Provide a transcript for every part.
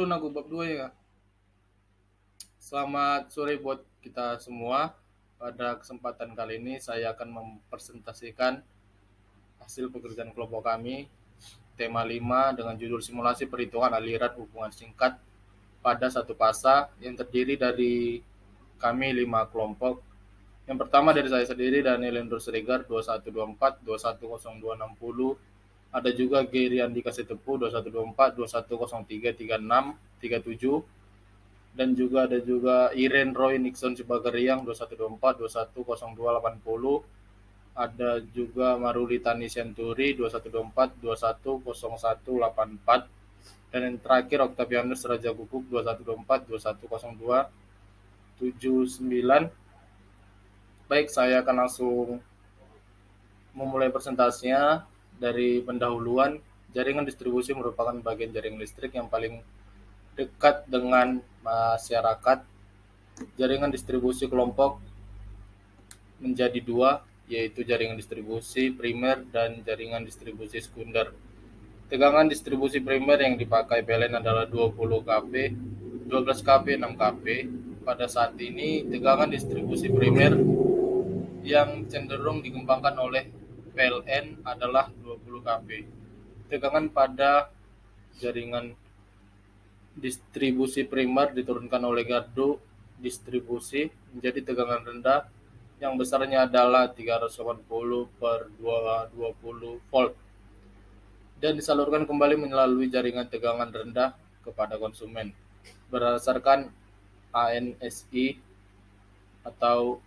Aku bab 2 ya. Selamat sore buat kita semua. Pada kesempatan kali ini saya akan mempresentasikan hasil pekerjaan kelompok kami tema 5 dengan judul simulasi perhitungan aliran hubungan singkat pada satu fasa yang terdiri dari kami 5 kelompok. Yang pertama dari saya sendiri Daniel Endro Siregar 2124 210260. Ada juga Geri Andika Sitepu 2124 210336 37. Dan juga ada juga Iren Roy Nixon Sibagariang 2124 210280. Ada juga Maruli Tani Senturi 2124 210184. Dan yang terakhir Octavianus Raja Guguk 2124 210279. Baik, saya akan langsung memulai presentasinya. Dari pendahuluan, jaringan distribusi merupakan bagian jaringan listrik yang paling dekat dengan masyarakat. Jaringan distribusi kelompok menjadi dua, yaitu jaringan distribusi primer dan jaringan distribusi sekunder. Tegangan distribusi primer yang dipakai PLN adalah 20 kV, 12 kV, 6 kV. Pada saat ini, tegangan distribusi primer yang cenderung dikembangkan oleh PLN adalah 20 kV. Tegangan pada jaringan distribusi primer diturunkan oleh gardu distribusi menjadi tegangan rendah yang besarnya adalah 380 per 220 volt dan disalurkan kembali melalui jaringan tegangan rendah kepada konsumen berdasarkan ANSI atau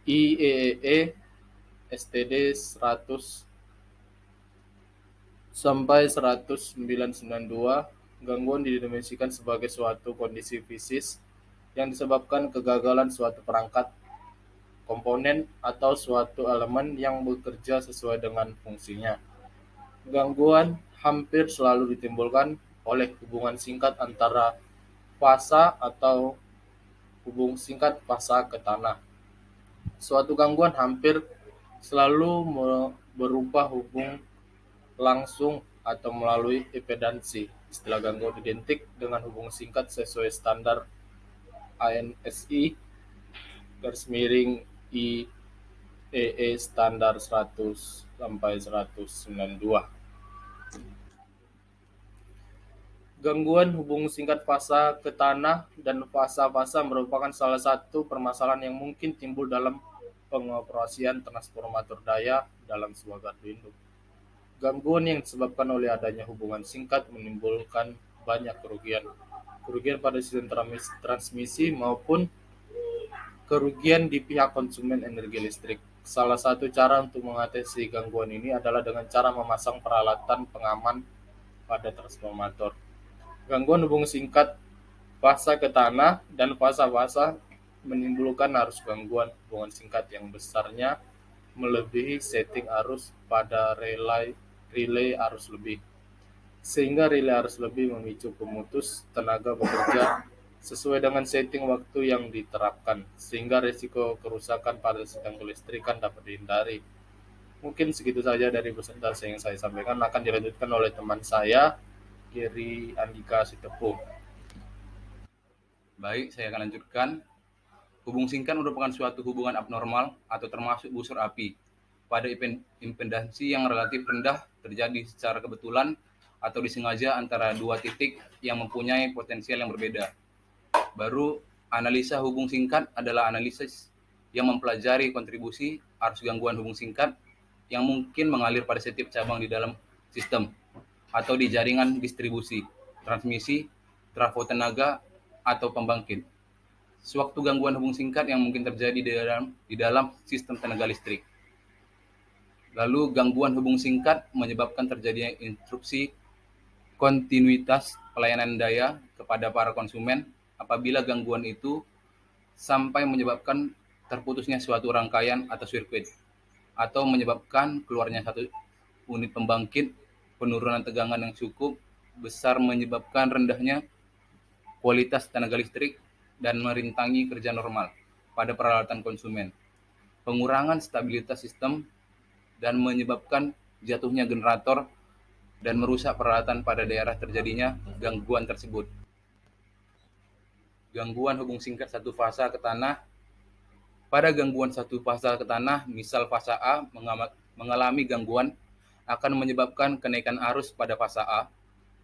IEEE STD 100 sampai 1992. Gangguan didefinisikan sebagai suatu kondisi fisik yang disebabkan kegagalan suatu perangkat, komponen, atau suatu elemen yang bekerja sesuai dengan fungsinya. Gangguan hampir selalu ditimbulkan oleh hubungan singkat antara fasa atau hubung singkat fasa ke tanah. Suatu gangguan hampir selalu berupa hubung langsung atau melalui impedansi. Istilah gangguan identik dengan hubung singkat sesuai standar ANSI garis miring IEE standar 100 sampai 192. Gangguan hubung singkat fasa ke tanah dan fasa-fasa merupakan salah satu permasalahan yang mungkin timbul dalam pengoperasian transformator daya dalam sebuah gardu induk. Gangguan yang disebabkan oleh adanya hubungan singkat menimbulkan banyak kerugian. Kerugian pada sistem transmisi maupun kerugian di pihak konsumen energi listrik. Salah satu cara untuk mengatasi gangguan ini adalah dengan cara memasang peralatan pengaman pada transformator. Gangguan hubung singkat fasa ke tanah dan fasa-fasa menimbulkan arus gangguan hubungan singkat yang besarnya melebihi setting arus pada relay arus lebih, sehingga relay arus lebih memicu pemutus tenaga bekerja sesuai dengan setting waktu yang diterapkan, sehingga risiko kerusakan pada sistem kelistrikan dapat dihindari. Mungkin segitu saja dari presentasi yang saya sampaikan, akan dilanjutkan oleh teman saya, Geri Andika Sitepu. Baik, saya akan lanjutkan. Hubung singkat merupakan suatu hubungan abnormal atau termasuk busur api pada impedansi yang relatif rendah terjadi secara kebetulan atau disengaja antara dua titik yang mempunyai potensial yang berbeda. Baru, analisa hubung singkat adalah analisis yang mempelajari kontribusi arus gangguan hubung singkat yang mungkin mengalir pada setiap cabang di dalam sistem atau di jaringan distribusi, transmisi, trafo tenaga, atau pembangkit. Sewaktu gangguan hubung singkat yang mungkin terjadi di dalam sistem tenaga listrik. Lalu gangguan hubung singkat menyebabkan terjadinya interupsi kontinuitas pelayanan daya kepada para konsumen apabila gangguan itu sampai menyebabkan terputusnya suatu rangkaian atau sirkuit atau menyebabkan keluarnya satu unit pembangkit, penurunan tegangan yang cukup besar menyebabkan rendahnya kualitas tenaga listrik dan merintangi kerja normal pada peralatan konsumen, pengurangan stabilitas sistem, dan menyebabkan jatuhnya generator dan merusak peralatan pada daerah terjadinya gangguan tersebut. Gangguan hubung singkat satu fasa ke tanah. Pada gangguan satu fasa ke tanah, misal fasa A mengalami gangguan, akan menyebabkan kenaikan arus pada fasa A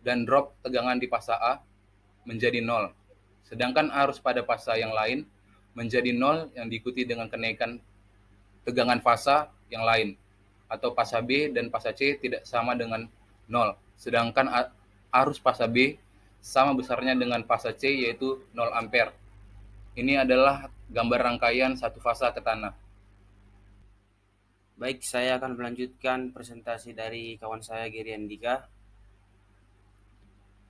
dan drop tegangan di fasa A menjadi nol. Sedangkan arus pada fasa yang lain menjadi nol yang diikuti dengan kenaikan tegangan fasa yang lain, atau fasa B dan fasa C tidak sama dengan nol. Sedangkan arus fasa B sama besarnya dengan fasa C, yaitu 0 ampere. Ini adalah gambar rangkaian satu fasa ke tanah. Baik, saya akan melanjutkan presentasi dari kawan saya Giri Andika.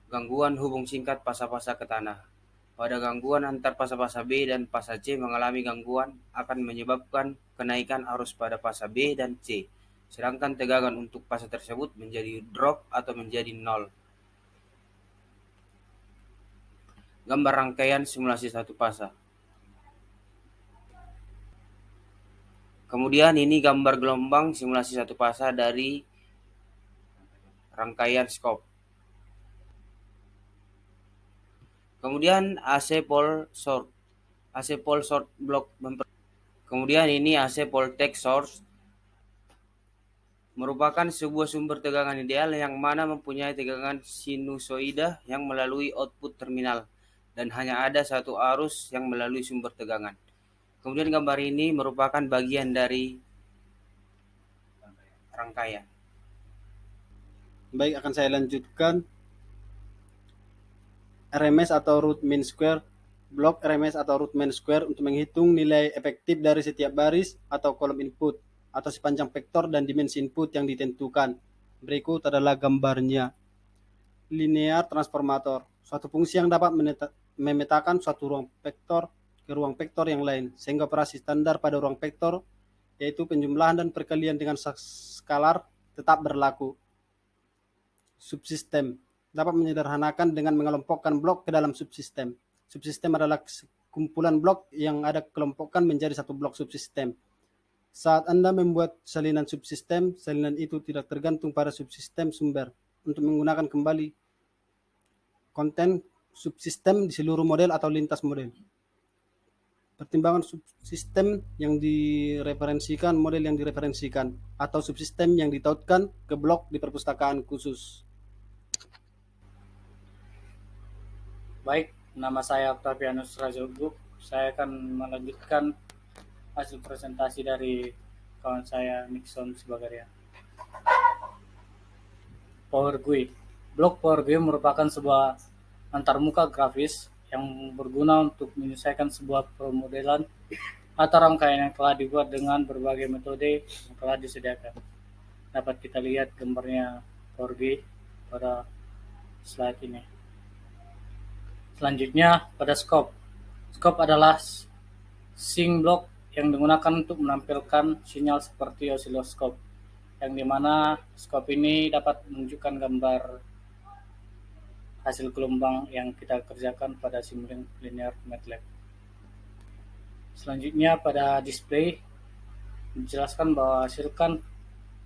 Gangguan hubung singkat fasa-fasa ke tanah. Pada gangguan antar fasa-fasa B dan fasa C mengalami gangguan akan menyebabkan kenaikan arus pada fasa B dan C. Sedangkan tegangan untuk fasa tersebut menjadi drop atau menjadi nol. Gambar rangkaian simulasi satu fasa. Kemudian ini gambar gelombang simulasi satu fasa dari rangkaian skop. Kemudian AC pole short block. Kemudian ini AC voltage source merupakan sebuah sumber tegangan ideal yang mana mempunyai tegangan sinusoida yang melalui output terminal dan hanya ada satu arus yang melalui sumber tegangan. Kemudian gambar ini merupakan bagian dari rangkaian. Baik, akan saya lanjutkan RMS atau root mean square. Blok RMS atau root mean square untuk menghitung nilai efektif dari setiap baris atau kolom input atau sepanjang vektor dan dimensi input yang ditentukan. Berikut adalah gambarnya. Linear transformator, suatu fungsi yang dapat memetakan suatu ruang vektor ke ruang vektor yang lain, sehingga operasi standar pada ruang vektor, yaitu penjumlahan dan perkalian dengan skalar, tetap berlaku. Subsistem dapat menyederhanakan dengan mengelompokkan blok ke dalam subsistem. Subsistem adalah kumpulan blok yang ada kelompokkan menjadi satu blok subsistem. Saat Anda membuat salinan subsistem, salinan itu tidak tergantung pada subsistem sumber. Untuk menggunakan kembali konten subsistem di seluruh model atau lintas model. Pertimbangan subsistem yang direferensikan, model yang direferensikan, atau subsistem yang ditautkan ke blok di perpustakaan khusus. Baik, nama saya Octavianus Rajoguk. Saya akan melanjutkan hasil presentasi dari kawan saya Nixon Sibagaria. Power GUI. Blok Power GUI merupakan sebuah antarmuka grafis yang berguna untuk menyelesaikan sebuah permodelan atau rangkaian yang telah dibuat dengan berbagai metode yang telah disediakan. Dapat kita lihat gambarnya Power GUI pada slide ini. Selanjutnya pada scope. Scope adalah sync block yang digunakan untuk menampilkan sinyal seperti osiloskop, yang dimana scope ini dapat menunjukkan gambar hasil gelombang yang kita kerjakan pada Simulink Linear MATLAB. Selanjutnya pada display menjelaskan bahwa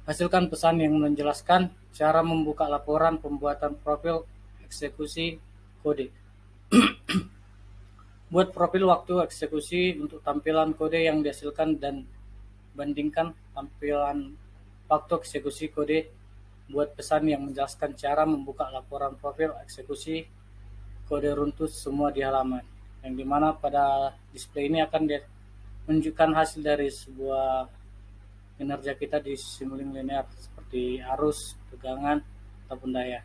hasilkan pesan yang menjelaskan cara membuka laporan pembuatan profil eksekusi kode. Buat profil waktu eksekusi untuk tampilan kode yang dihasilkan dan bandingkan tampilan waktu eksekusi kode. Buat pesan yang menjelaskan cara membuka laporan profil eksekusi kode runtut semua di halaman, yang dimana pada display ini akan menunjukkan hasil dari sebuah kinerja kita di Simulink linear seperti arus, tegangan, ataupun daya.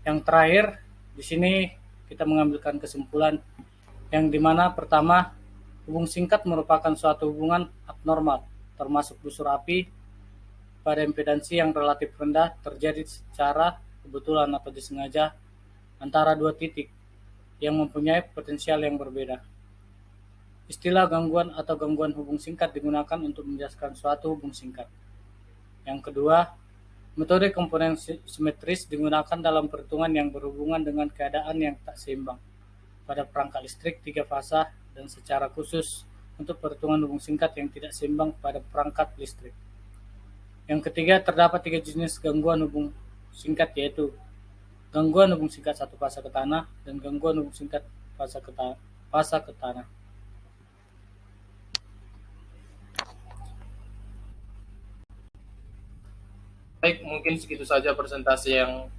Yang terakhir di sini kita mengambilkan kesimpulan yang dimana pertama, hubung singkat merupakan suatu hubungan abnormal termasuk busur api pada impedansi yang relatif rendah terjadi secara kebetulan atau disengaja antara dua titik yang mempunyai potensial yang berbeda. Istilah gangguan atau gangguan hubung singkat digunakan untuk menjelaskan suatu hubung singkat. Yang kedua, metode komponen simetris digunakan dalam perhitungan yang berhubungan dengan keadaan yang tak seimbang pada perangkat listrik 3 fasa dan secara khusus untuk perhitungan hubung singkat yang tidak seimbang pada perangkat listrik. Yang ketiga, terdapat 3 jenis gangguan hubung singkat, yaitu gangguan hubung singkat satu fasa ke tanah dan gangguan hubung singkat fasa ke tanah. Baik, mungkin segitu saja presentasi yang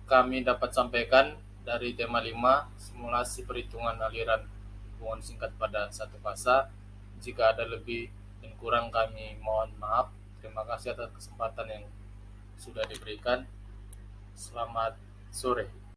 kami dapat sampaikan dari tema 5, simulasi perhitungan aliran hubungan singkat pada satu fasa. Jika ada lebih dan kurang kami mohon maaf. Terima kasih atas kesempatan yang sudah diberikan. Selamat sore.